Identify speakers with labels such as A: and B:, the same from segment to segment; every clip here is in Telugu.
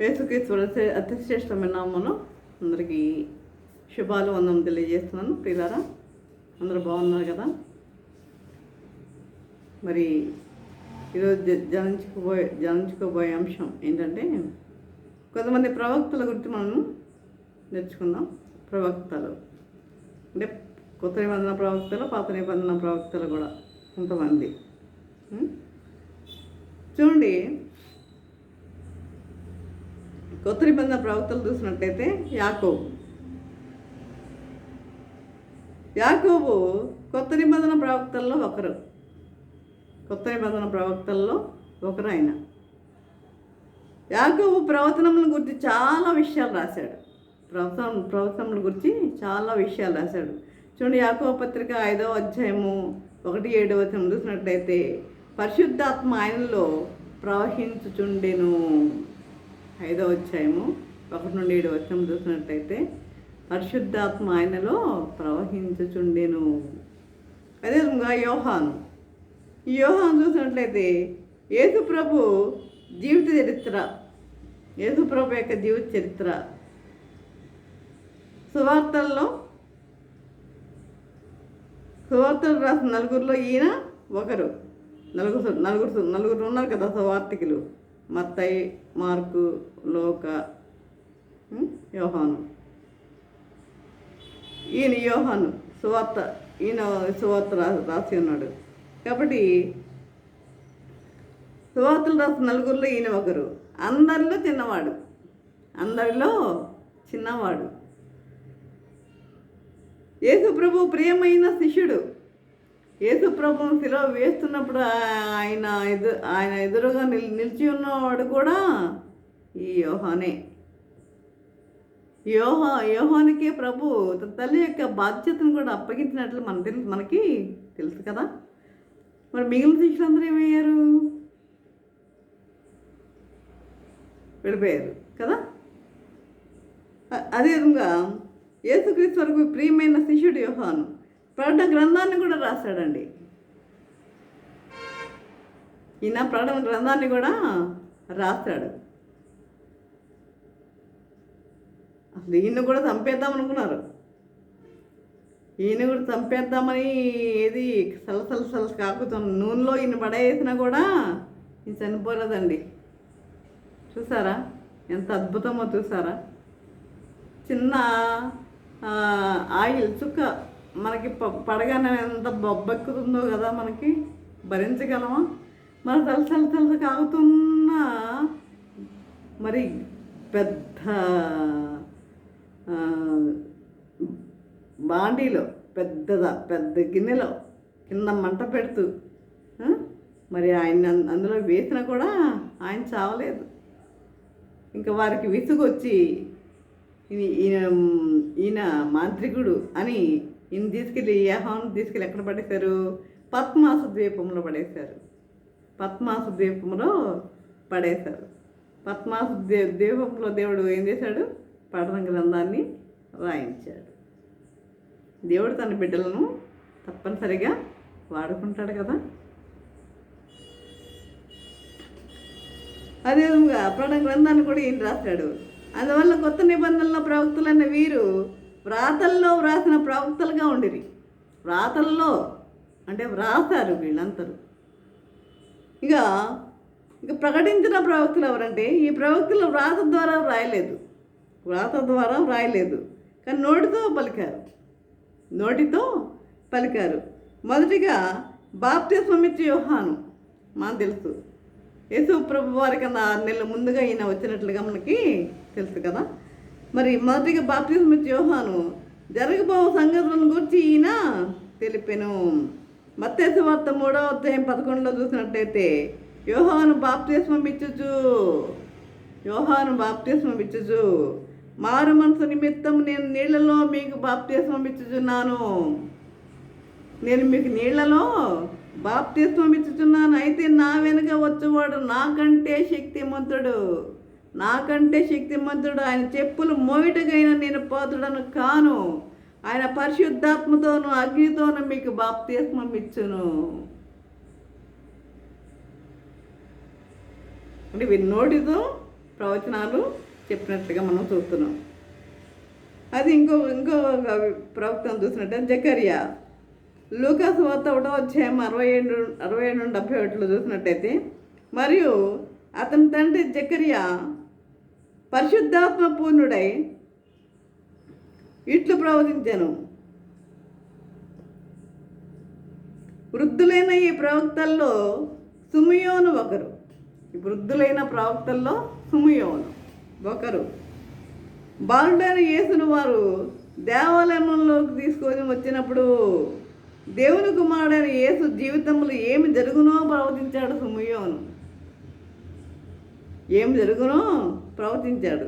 A: యేసుక్రీస్తు అతి శ్రేష్టమైన నామములో అందరికీ శుభాలు వందనం తెలియజేస్తున్నాను. ప్రియులారా, అందరూ బాగున్నారు కదా? మరి ఈరోజు ధ్యానించుకోబోయే అంశం ఏంటంటే, కొంతమంది ప్రవక్తల గురించి మనం నేర్చుకుందాం. ప్రవక్తలు అంటే కొత్త నిబంధన ప్రవక్తలు, పాత నిబంధన ప్రవక్తలు కూడా కొంతమంది. చూడండి, కొత్త నిబంధన ప్రవక్తలు చూసినట్టయితే యాకోబు కొత్త నిబంధన ప్రవక్తల్లో ఒకరు. కొత్త నిబంధన ప్రవక్తల్లో ఒకరు ఆయన. యాకోబు ప్రవచనముల గురించి చాలా విషయాలు రాశాడు. ప్రవచనముల గురించి చాలా విషయాలు రాశాడు. చూడండి, యాకోబు పత్రిక 5వ అధ్యాయము 1-7 వచనం చూసినట్లయితే, పరిశుద్ధాత్మ ఆయనలో ప్రవహించుచుండెను. 5వ అధ్యాయము 1-7 వచనం చూసినట్లయితే, పరిశుద్ధాత్మ ఆయనలో ప్రవహించుచుండెను. అదేవిధంగా యోహాను చూసినట్లయితే, యేసుప్రభు జీవిత చరిత్ర, యేసుప్రభు యొక్క జీవిత చరిత్ర సువార్తలు రాసిన నలుగురిలో ఈయన ఒకరు. నలుగురు ఉన్నారు కదా సువార్తికులు: మత్తయి, మార్కు, లూక, యోహాను. ఈయన సువార్త రాసి ఉన్నాడు. కాబట్టి సువార్తలు రాసిన నలుగురిలో ఈయన ఒకరు. అందరిలో చిన్నవాడు. యేసుప్రభు ప్రియమైన శిష్యుడు. యేసుప్రభుని శిలువ వేస్తున్నప్పుడు ఆయన ఎదురుగా నిలిచి ఉన్నవాడు కూడా ఈ యోహానే. యోహానికి ప్రభు తల్లి యొక్క బాధ్యతను కూడా అప్పగించినట్లు మనకి తెలుసు కదా. మరి మిగిలిన శిష్యులందరూ ఏమయ్యారు? వెళ్ళిపోయారు కదా. అదేవిధంగా యేసుక్రీస్తు వరకు ప్రియమైన శిష్యుడు యోహాను ప్రకటన గ్రంథాన్ని కూడా రాశాడండి. ఈయన ప్రకటన గ్రంథాన్ని కూడా రాశాడు. అసలు ఈయన కూడా చంపేద్దామనుకున్నారు. ఈయన కూడా చంపేద్దామని ఏది సలసల కాకుతాం నూనెలో ఈయన పడేసినా కూడా ఈయన చనిపోలేదండి. చూసారా ఎంత అద్భుతమో? చూసారా? చిన్న ఆయిల్ చుక్క మనకి పడగానే ఎంత బొబ్బెక్కుతుందో కదా, మనకి భరించగలమా? మన తలసల కాగుతున్నా మరి పెద్ద బాండీలో పెద్ద గిన్నెలో కింద మంట పెడుతూ మరి ఆయన అందులో వేసినా కూడా ఆయన చావలేదు. ఇంకా వారికి విసుగొచ్చి ఈయన మాంత్రికుడు అని ఈయన యోహాను తీసుకెళ్ళి ఎక్కడ పడేశారు? పద్మాసు ద్వీపంలో పడేశారు. పద్మాసు ద్వీపంలో దేవుడు ఏం చేశాడు? ప్రకటన గ్రంథాన్ని రాయించాడు. దేవుడు తన బిడ్డలను తప్పనిసరిగా వాడుకుంటాడు కదా. అదేవిధంగా ప్రకటన గ్రంథాన్ని కూడా ఈయన రాశాడు. అందువల్ల కొత్త నిబంధనల ప్రవక్తలైన వీరు వ్రాతల్లో వ్రాసిన ప్రవక్తలుగా ఉండిరి. వ్రాతల్లో అంటే వ్రాసారు వీళ్ళందరూ. ఇక ప్రకటించిన ప్రవక్తలు ఎవరంటే, ఈ ప్రవక్తలు వ్రాత ద్వారా వ్రాయలేదు, కానీ నోటితో పలికారు. మొదటిగా బాప్తిస్మం ఇచ్చే యోహాను మనకు తెలుసు. యేసు ప్రభు వారి కన్నా 6 నెలల ముందుగా ఈయన వచ్చినట్లుగా మనకి తెలుసు కదా. మరి మొదటిగా బాప్తిస్మం ఇచ్చే యోహాను జరగబో సంగతులను గురించి ఈయన తెలిపెను. మత్తయి సువార్త 3వ అధ్యాయం 11లో చూసినట్టయితే, యోహాను బాప్తిస్మం ఇచ్చుచు మారు మనసు నిమిత్తం నేను నీళ్లలో మీకు బాప్తిస్మం ఇచ్చుచున్నాను. అయితే నా వెనుక వచ్చేవాడు నాకంటే శక్తిమంతుడు. ఆయన చెప్పులు మోయిటగైన నేను పాత్రుడను కాను. ఆయన పరిశుద్ధాత్మతోను అగ్నితోను మీకు బాప్తిస్మం ఇచ్చును. అంటే వీరి నోటితో ప్రవచనాలు చెప్పినట్లుగా మనం చూస్తున్నాం. అది ఇంకో ప్రవక్తను చూసినట్టే జకర్యా లూకాసు వార్త 1వ అధ్యాయం 67 నుండి 71 చూసినట్టయితే, మరియు అతని తండ్రి జకర్యా పరిశుద్ధాత్మ పూర్ణుడై ఇట్లు ప్రవచించాను, వృద్ధులైన ఈ ప్రవక్తల్లో సుమియోను ఒకరు. వృద్ధులైన ప్రవక్తల్లో సుమియోను ఒకరు. బాలుడైన యేసును వారు దేవాలయంలోకి తీసుకొని వచ్చినప్పుడు దేవుని కుమారుడైన యేసు జీవితంలో ఏమి జరుగునో ప్రవచించాడు సుమియోను. ఏమి జరుగునో ప్రవచించాడు.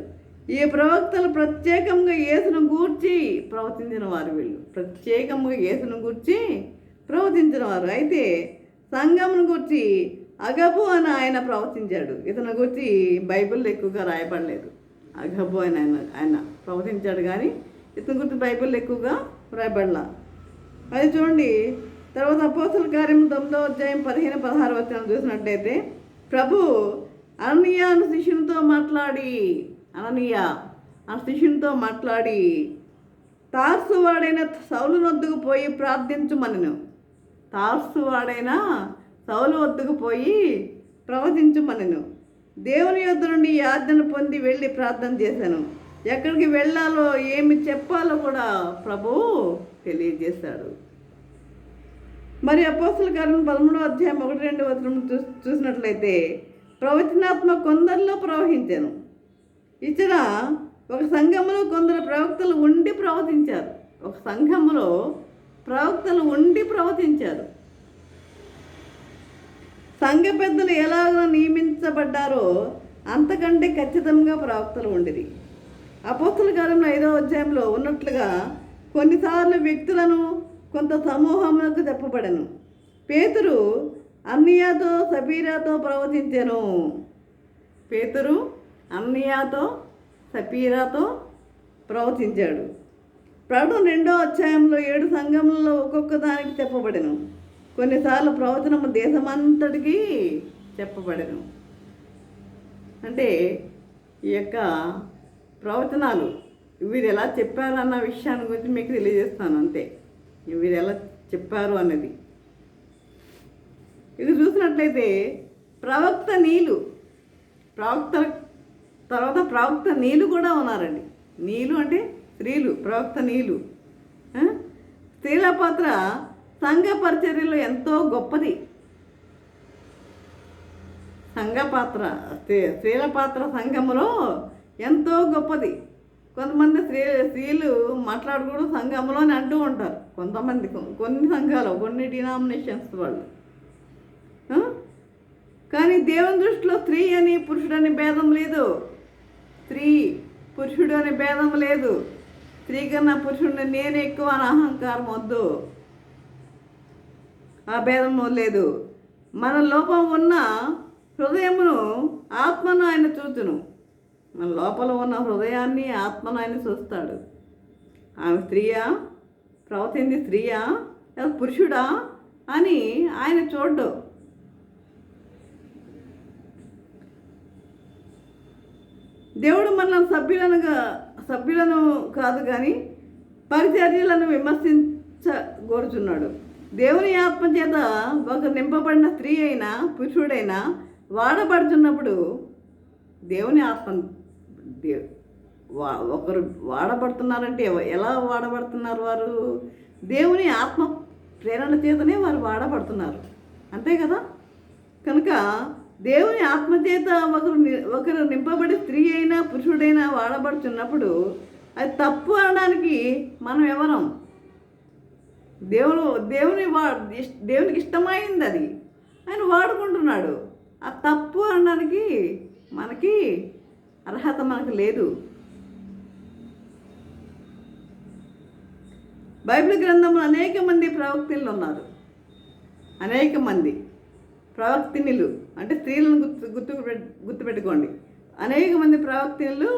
A: ఈ ప్రవక్తలు ప్రత్యేకంగా యేసును గూర్చి ప్రవచించిన వారు. వీళ్ళు ప్రత్యేకంగా యేసును గూర్చి ప్రవచించిన వారు. అయితే సంఘమును గూర్చి అగబు అని ఆయన ప్రవచించాడు. ఇతను గురించి బైబిల్లో ఎక్కువగా రాయబడలేదు. అగబు అని ఆయన ప్రవచించాడు, కానీ ఇతని గురించి బైబిల్లో ఎక్కువగా రాయబడలా. అది చూడండి. తర్వాత అపోస్తల కార్యం 9వ అధ్యాయం 15-16 వచనం చూసినట్టయితే, ప్రభు అననీయ అను శిష్యునితో మాట్లాడి తార్సు వాడైన సౌలు వద్దకు పోయి ప్రార్థించుమనెను. తార్సు వాడైన సౌలు వద్దకు పోయి ప్రవచించుమనెను. దేవుని యొద్ద నుండి ఈ ఆజ్ఞను పొంది వెళ్ళి ప్రార్థన చేశాను. ఎక్కడికి వెళ్ళాలో ఏమి చెప్పాలో కూడా ప్రభువు తెలియజేశాడు. మరి అపోస్తల కార్యం 13వ అధ్యాయం 1-2 వచనం చూసినట్లయితే, ప్రవచనాత్మ కొందరిలో ప్రవహించాను. ఇతర ఒక సంఘములో కొందరు ప్రవక్తలు ఉండి ప్రవచించారు. ఒక సంఘములో ప్రవక్తలు ఉండి ప్రవచించారు. సంఘ పెద్దలు ఎలాగో నియమించబడ్డారో అంతకంటే ఖచ్చితంగా ప్రవక్తలు ఉండిరి. అపోస్తల కార్యంలో 5వ అధ్యాయంలో ఉన్నట్లుగా కొన్నిసార్లు వ్యక్తులను కొంత సమూహములకు చెప్పబడను. పేతురు అన్నయ్యతో సపీరాతో ప్రవచించెను. పేతురు అన్నయ్యతో సపీరాతో ప్రవచించాడు. ప్రకటన 2వ అధ్యాయంలో 7 సంఘములలో ఒక్కొక్క దానికి చెప్పబడెను. కొన్నిసార్లు ప్రవచనము దేశమంతటికి చెప్పబడెను. అంటే ఈ యొక్క ప్రవచనాలు వీరు ఎలా చెప్పారన్న విషయాన్ని గురించి మీకు తెలియజేస్తాను. అంతే, వీరు ఎలా చెప్పారు అన్నది. ఇది చూసినట్లయితే ప్రవక్త నీలు కూడా ఉన్నారండి. నీలు అంటే స్త్రీలు, ప్రవక్త నీలు. స్త్రీల పాత్ర సంఘ పరిచర్యలో ఎంతో గొప్పది. స్త్రీల పాత్ర సంఘములో ఎంతో గొప్పది. కొంతమంది స్త్రీలు మాట్లాడకూడదు సంఘంలో అని అంటూ ఉంటారు. కొంతమంది కొన్ని సంఘాలు, కొన్ని డినామినేషన్స్ వాళ్ళు. కానీ దేవుని దృష్టిలో స్త్రీ అని పురుషుడని భేదం లేదు. స్త్రీ పురుషుడు అని భేదం లేదు. స్త్రీ కన్నా పురుషుడిని నేను ఎక్కువ అని అహంకారం వద్దు, ఆ భేదం లేదు. మన లోపం ఉన్న హృదయమును ఆత్మను ఆయన చూచును. మన లోపల ఉన్న హృదయాన్ని ఆత్మను ఆయన చూస్తాడు. ఆమె స్త్రీయా, ప్రవచింది స్త్రీయా లేదా పురుషుడా అని ఆయన చూడ్డు. దేవుడు మనల్ని సభ్యులను కాదు కానీ పరిచర్యలను విమర్శించగోరుచున్నాడు. దేవుని ఆత్మ చేత ఒక నింపబడిన స్త్రీ అయినా పురుషుడైనా వాడబడుతున్నప్పుడు దేవుని ఆత్మ ఒకరు వాడబడుతున్నారంటే ఎలా వాడబడుతున్నారు? వారు దేవుని ఆత్మ ప్రేరణ చేతనే వారు వాడబడుతున్నారు, అంతే కదా. కనుక దేవుని ఆత్మచేత ఒకరు నింపబడి స్త్రీ అయినా పురుషుడైనా వాడబడుతున్నప్పుడు అది తప్పు అనడానికి మనం ఎవరం? దేవునికి ఇష్టమైంది అది ఆయన వాడుకుంటున్నాడు. ఆ తప్పు అనడానికి మనకి అర్హత మనకు లేదు. బైబిల్ గ్రంథంలో అనేక మంది ప్రవక్తలు ఉన్నారు. అనేక మంది ప్రవక్తినులు అంటే స్త్రీలను గుర్తుపెట్టుకోండి. అనేక మంది ప్రవక్తినులు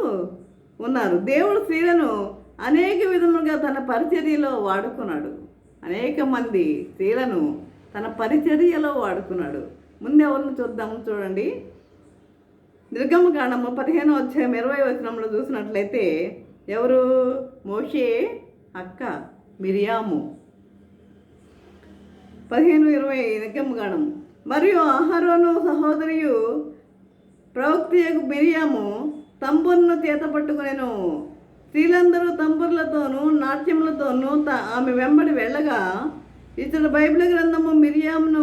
A: ఉన్నారు. దేవుడు స్త్రీలను అనేక విధములుగా తన పరిచర్యలో వాడుకున్నాడు. అనేక మంది స్త్రీలను తన పరిచర్యలో వాడుకున్నాడు. ముందు ఎవరిని చూద్దాము చూడండి. నిర్గమకాండము 15:20 చూసినట్లయితే ఎవరు? మోషే అక్క మిరియాము. 15:20 నిర్గమకాండం. మరియు అహరోను సహోదరియు ప్రవక్తయగు మిరియాము తంబురును చేత పట్టుకునేను. స్త్రీలందరూ తంబుర్లతోనూ నాట్యములతోనూ ఆమె వెంబడి వెళ్ళగా ఇతడు బైబిల్ గ్రంథము మిరియామును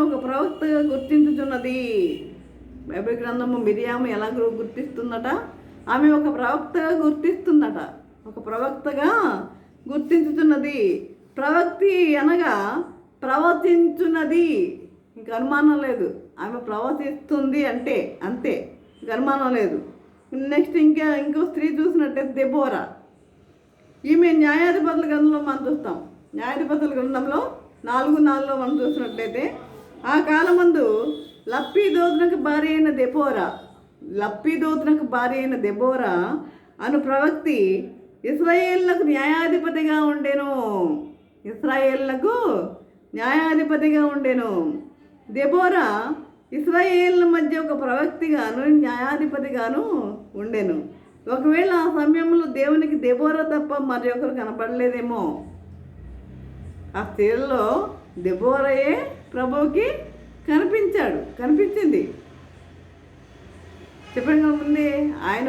A: ఒక ప్రవక్తగా గుర్తించుచున్నది. బైబిల్ గ్రంథము మిరియాము ఎలా గుర్తిస్తుందట? ఆమె ఒక ప్రవక్తగా గుర్తిస్తుందట. ఒక ప్రవక్తగా గుర్తించుతున్నది. ప్రవక్తి అనగా ప్రవచించున్నది. ఇంక అనుమానం లేదు. ఆమె ప్రవచిస్తుంది అంటే అంతే, ఇంక అనుమానం లేదు. నెక్స్ట్ ఇంకో స్త్రీ చూసినట్టయితే దెబోరా. ఈమె న్యాయాధిపతుల గ్రంథంలో మనం చూస్తాం. న్యాయాధిపతుల గ్రంథంలో 4:4 మనం చూసినట్లయితే ఆ కాలమందు లప్పీదోతునకు భార్య అయిన దెబోరా అను ప్రవక్తి ఇశ్రాయేలులకు న్యాయాధిపతిగా ఉండెను. దెబోరా ఇశ్రాయేళ్ల మధ్య ఒక ప్రవక్తిగాను న్యాయాధిపతిగాను ఉండెను. ఒకవేళ ఆ సమయంలో దేవునికి దెబోరా తప్ప మరి ఒకరు కనపడలేదేమో. ఆ స్త్రీలలో దెబోరాయే ప్రభువుకి కనిపించింది. చెప్పండి ఉంది. ఆయన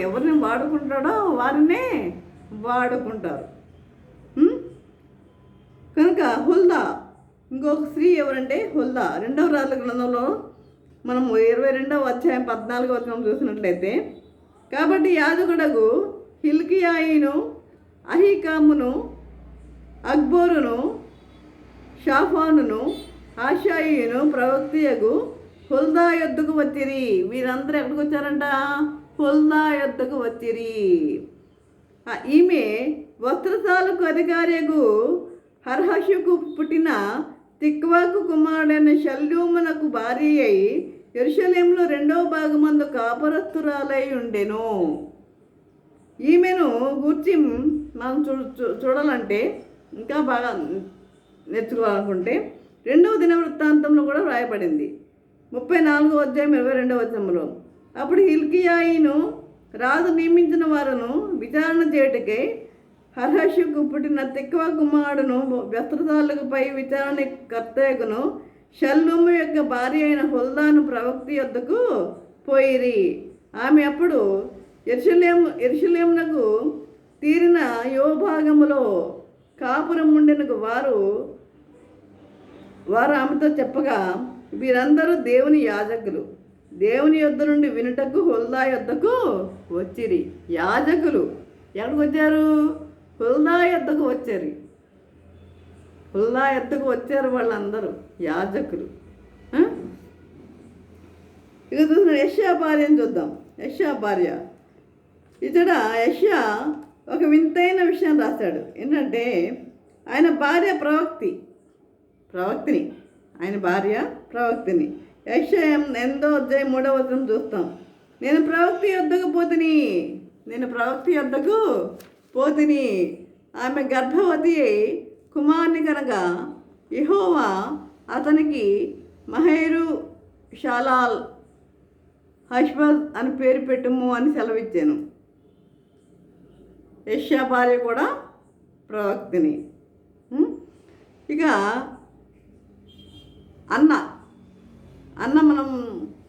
A: ఎవరిని వాడుకుంటాడో వారినే వాడుకుంటారు. కనుక హుల్దా ఇంకొక స్త్రీ ఎవరంటే హుల్దా. 2వ రాజుల గ్రంథంలో మనము 22:14 చూసినట్లయితే కాబట్టి యాజకుడగు హిల్కియాయిను అహీకామును అక్బోరును షాఫానును ఆషాయిను ప్రవక్తయగు హుల్దా యొద్దకు వచ్చిరి. వీరందరూ ఎక్కడికి వచ్చారంట? హుల్దా యొద్దకు వచ్చిరి. ఈమె వస్త్రశాలకు అధికారియగు హర్హషుకు పుట్టిన తిక్వాకు కుమారుడైన షల్లూమునకు భార్య అయి యెరూషలేములో 2వ భాగమందు కాపురస్తురాలై ఉండెను. ఈమెను గూర్చి మనం చూడాలంటే, ఇంకా బాగా నేర్చుకోవాలనుకుంటే 2వ దినవృత్తాంతంలో కూడా వ్రాయబడింది. 34:22 అప్పుడు హిల్కియాయిను రాజు నియమించిన వారును విచారణ చేయుటకై హర్హషుకు పుట్టిన తిక్వా కుమారుడును వస్త్రశాలకు పై విచారణ కర్తయగును షల్లూము యొక్క భార్య అయిన హుల్దాను ప్రవక్తి యొద్దకు పోయిరి. ఆమె అప్పుడు యెరూషలేమునకు తీరిన యువభాగములో కాపురం ఉండెనకు వారు ఆమెతో చెప్పగా వీరందరూ దేవుని యాజకులు. దేవుని యొద్ద నుండి వినుటకు హుల్దా యొద్దకు వచ్చిరి. యాజకులు ఎక్కడికి వచ్చారు? హుల్దా యొద్దకు వచ్చారు వాళ్ళందరూ యాజకులు. ఇక చూసిన యెషయా భార్యను చూద్దాం. యెషయా భార్య యెషయా ఒక వింతైన విషయం రాశాడు. ఏంటంటే ఆయన భార్య ప్రవక్తిని. ఆయన భార్య ప్రవక్తిని. యెషయా 8:3 చూస్తాం. నేను ప్రవక్తి యొద్దకు పోతిని. ఆమె గర్భవతి అయి కుమారుని కనుక యెహోవా అతనికి మహేరు షాలాల్ హష్బజ్ అని పేరు పెట్టుము అని సెలవిచ్చాను. యెషయా భార్య కూడా ప్రవక్తిని. ఇక అన్న మనం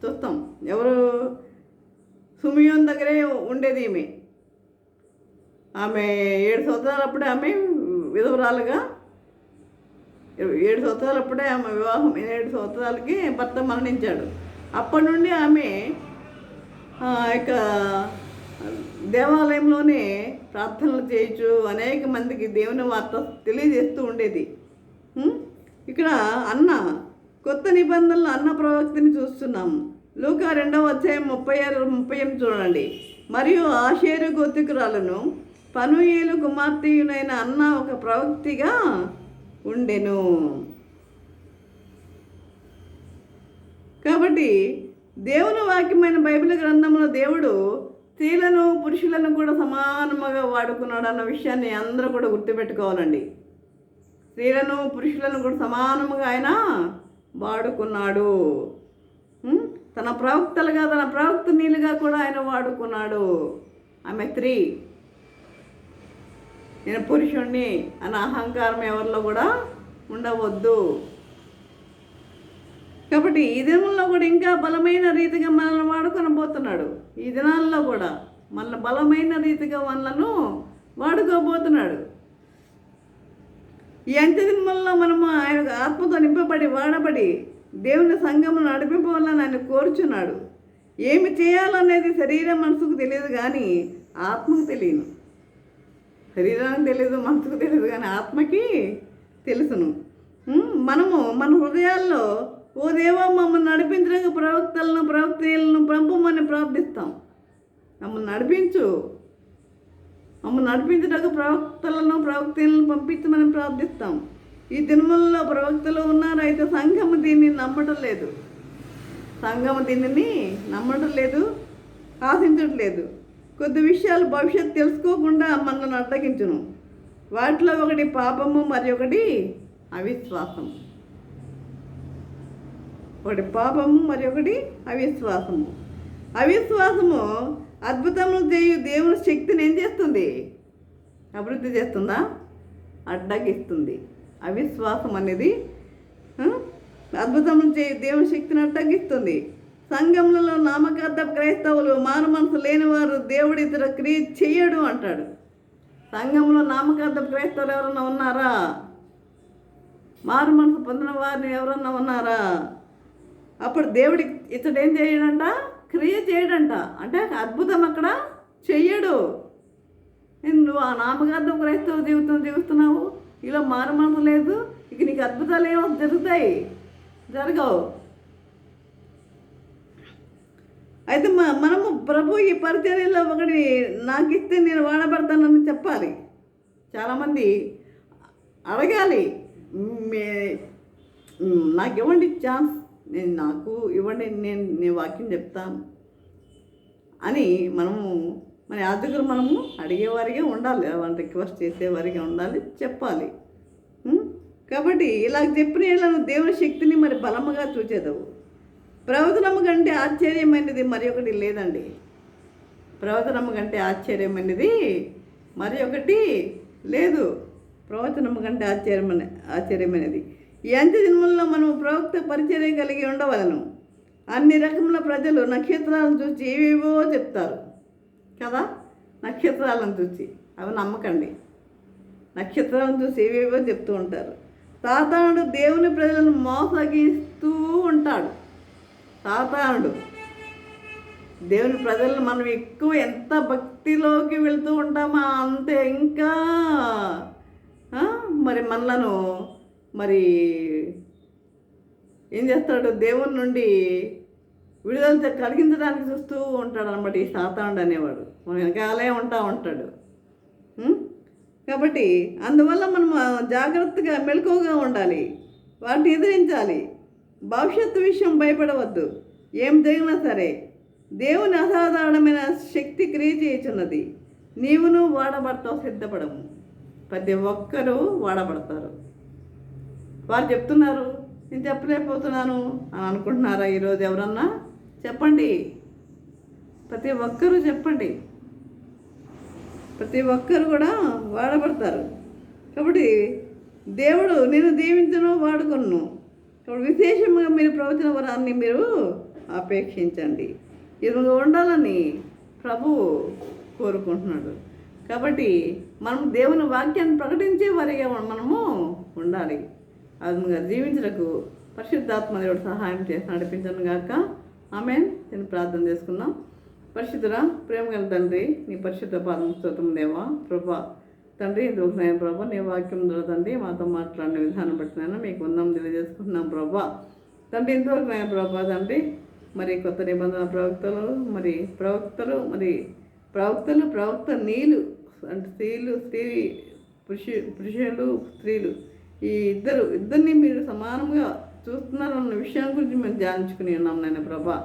A: చూస్తాం. ఎవరు? సుమియోన్ దగ్గరే ఉండేది ఈమె. ఆమె 7 సంవత్సరాలప్పుడే ఆమె విధవరాలుగా 7 సంవత్సరాలప్పుడే ఆమె వివాహం 7 సంవత్సరాలకి భర్త మరణించాడు. అప్పటి నుండి ఆమె ఇక దేవాలయంలోనే ప్రార్థనలు చేయొచ్చు, అనేక మందికి దేవుని వార్త తెలియజేస్తూ ఉండేది. ఇక్కడ అన్న కొత్త నిబంధనలు అన్న ప్రవక్తిని చూస్తున్నాం. లూకా 2:36-38 చూడండి. మరియు ఆషేరు గోత్రికురాలను పనూయేలు కుమార్తెయునైన అన్న ఒక ప్రవక్తిగా ఉండెను. కాబట్టి దేవుని వాక్యమైన బైబిల్ గ్రంథంలో దేవుడు స్త్రీలను పురుషులను కూడా సమానముగా వాడుకున్నాడు అన్న విషయాన్ని అందరూ కూడా గుర్తుపెట్టుకోవాలండి. స్త్రీలను పురుషులను కూడా సమానముగా ఆయన వాడుకున్నాడు. తన ప్రవక్తలుగా తన ప్రవక్తనీలుగా కూడా ఆయన వాడుకున్నాడు. ఆమె స్త్రీ, నేను పురుషుణ్ణి అన్న అహంకారం ఎవరిలో కూడా ఉండవద్దు. కాబట్టి ఈ దినంలో కూడా ఇంకా బలమైన రీతిగా మనల్ని వాడుకొని పోతున్నాడు. ఈ దినాల్లో కూడా మనల్ని బలమైన రీతిగా మనలను వాడుకోబోతున్నాడు. ఈ అంత్య దినములలో మనము ఆయన ఆత్మతో నింపబడి వాడబడి దేవుని సంఘమును నడిపింపవాలని ఆయన కోరుచున్నాడు. ఏమి చేయాలనేది శరీరం మనసుకు తెలియదు కానీ ఆత్మకు తెలియను. శరీరానికి తెలియదు, మనసుకు తెలియదు కానీ ఆత్మకి తెలుసును. మనము మన హృదయాల్లో ఓ దేవా మమ్మల్ని నడిపించడానికి ప్రవక్తలను పంపమని ప్రార్థిస్తాం. మమ్మల్ని నడిపించడానికి ప్రవక్తలను పంపించమని ప్రార్థిస్తాం. ఈ దినములలో ప్రవక్తలు ఉన్నారు, అయితే సంఘము దీన్ని నమ్మటం లేదు. నమ్మటం లేదు, ఆశించట్లేదు. కొద్ది విషయాలు భవిష్యత్తు తెలుసుకోకుండా మనల్ని అడ్డగించును. వాటిలో ఒకటి పాపము, మరి ఒకటి అవిశ్వాసము. అవిశ్వాసము అద్భుతములు చేయు దేవుని శక్తిని ఏం చేస్తుంది? అభివృద్ధి చేస్తుందా? అడ్డగిస్తుంది. అవిశ్వాసం అనేది అద్భుతములు చేయు దేవుని శక్తిని అడ్డగిస్తుంది. సంఘములలో నామకార్థ క్రైస్తవులు, మారు మనసు లేనివారు దేవుడి ఇతర క్రియ చెయ్యడు అంటాడు. సంఘంలో నామకార్థ క్రైస్తవులు ఎవరన్నా ఉన్నారా? మారు మనసు పొందిన వారిని ఎవరన్నా ఉన్నారా? అప్పుడు దేవుడి ఇతడు ఏం చేయడంట? క్రియ చేయడంట. అంటే అద్భుతం అక్కడ చెయ్యడు. నువ్వు ఆ నామకార్థం క్రైస్తవ జీవితం జీవిస్తున్నావు, ఇలా మారు మనసు లేదు, ఇక నీకు అద్భుతాలు ఏమో జరగవు. అయితే మనము ప్రభు ఈ పరిచర్యలో ఒకటి నాకు ఇస్తే నేను వాడబడతానని చెప్పాలి. చాలామంది అడగాలి, నాకు ఇవ్వండి ఛాన్స్, నాకు ఇవ్వండి, నేను వాక్యం చెప్తాను అని మనము మన యాజకులు మనము అడిగేవారిగా ఉండాలి, వాళ్ళని రిక్వెస్ట్ చేసేవారిగా ఉండాలి, చెప్పాలి. కాబట్టి ఇలా చెప్పిన దేవుని శక్తిని మరి బలముగా చూచేదవు. ప్రవచనము కంటే ఆశ్చర్యమైనది మరి ఒకటి లేదండి. ప్రవచనము కంటే ఆశ్చర్యమైనది మరి ఒకటి లేదు. ప్రవచనము కంటే ఆశ్చర్యమైనది. ఈ అంత్య దినములలో మనము ప్రవక్త పరిచర్య కలిగి ఉండవలను. అన్ని రకముల ప్రజలు నక్షత్రాలను చూసి ఏవేవో చెప్తారు కదా. నక్షత్రాలను చూసి అవి నమ్మకండి. నక్షత్రాలను చూసి ఏవేవో చెప్తూ ఉంటారు. సాతానుడు దేవుని ప్రజలను మోసగిస్తూ ఉంటాడు. సాతానుడు దేవుని ప్రజలను మనం ఎక్కువ ఎంత భక్తిలోకి వెళ్తూ ఉంటామో అంతే ఇంకా మరి మనలను మరి ఏం చేస్తాడు? దేవుని నుండి విడుదల కలిగించడానికి చూస్తూ ఉంటాడు అన్నమాట ఈ సాతానుడు అనేవాడు. మన వెనకాలే ఉంటాడు. కాబట్టి అందువల్ల మనం జాగ్రత్తగా మెలకువగా ఉండాలి, వాటిని ఎదిరించాలి. భవిష్యత్తు విషయం భయపడవద్దు. ఏం జరిగినా సరే దేవుని అసాధారణమైన శక్తి క్రియ చేయుచున్నది. నీవును వాడబడతావు, సిద్ధపడము. ప్రతి ఒక్కరూ వాడబడతారు. వారు చెప్తున్నారు, నేను చెప్పలేకపోతున్నాను అని అనుకుంటున్నారా? ఈరోజు ఎవరన్నా చెప్పండి. ప్రతి ఒక్కరూ చెప్పండి. ప్రతి ఒక్కరు కూడా వాడబడతారు. కాబట్టి దేవుడు నేను దీవించను, వాడుకొను. కాబట్టి విశేషంగా మీరు ప్రవచన వరాన్ని మీరు అపేక్షించండి. ఇది ఉండాలని ప్రభువు కోరుకుంటున్నాడు. కాబట్టి మనం దేవుని వాక్యాన్ని ప్రకటించే వారిగా మనము ఉండాలి. అది జీవించడానికి పరిశుద్ధాత్మ దేవుడు సహాయం చేసి నడిపించను గాక. ఆమేన్. నేను ప్రార్థన చేసుకుందాం. పరిశుద్ధురా, ప్రేమ గల తండ్రి, నీ పరిశుద్ధ పాదం స్తోత్రం దేవా. ప్రభా తండ్రి, దూరమైన ప్రభా, నీ వాక్యం ద్వారా తండ్రి మాతో మాట్లాడిన విధానం బట్టినైనా మీకు వందనం తెలియజేసుకుంటున్నాం ప్రభా. తండ్రి ఇంతవరకు ప్రభా తండ్రి, మరి కొత్త నిబంధన ప్రవక్తలు, ప్రవక్త నీళ్ళు అంటే పురుషులు స్త్రీలు ఈ ఇద్దరిని మీరు సమానంగా చూస్తున్నారన్న విషయం గురించి మేము ధ్యానించుకుని ఉన్నాం నాయన ప్రభా.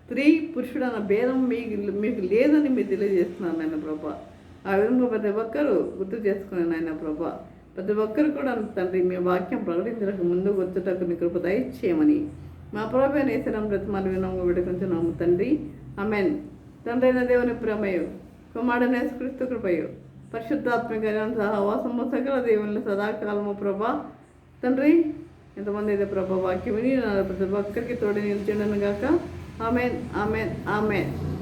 A: స్త్రీ పురుషుడు అన్న భేదం మీకు లేదని మీరు తెలియజేస్తున్నారు నాయన ప్రభా. ఆ విధంగా ప్రతి ఒక్కరూ గుర్తు చేసుకునే నాయన ప్రభా. ప్రతి ఒక్కరు కూడా తండ్రి మీ వాక్యం ప్రకటించడానికి ముందుకు వచ్చేటకు నీ కృప దయచేయమని మా ప్రభు నేసనం బ్రతిమాలు వినము విడుకుంటున్నాము తండ్రి. ఆమెన్. తండ్రి అయిన దేవుని ప్రేమయు కుమారుడైన యేసుక్రీస్తు కృపయు పరిశుద్ధాత్మిక సహవాసము సకల దేవుని సదాకాలము ప్రభా తండ్రి. ఎంతమంది అయితే ప్రభా వాక్యం విని ప్రతి ఒక్కరికి తోడు నిలిచిండను గాక. Amen, amen, amen.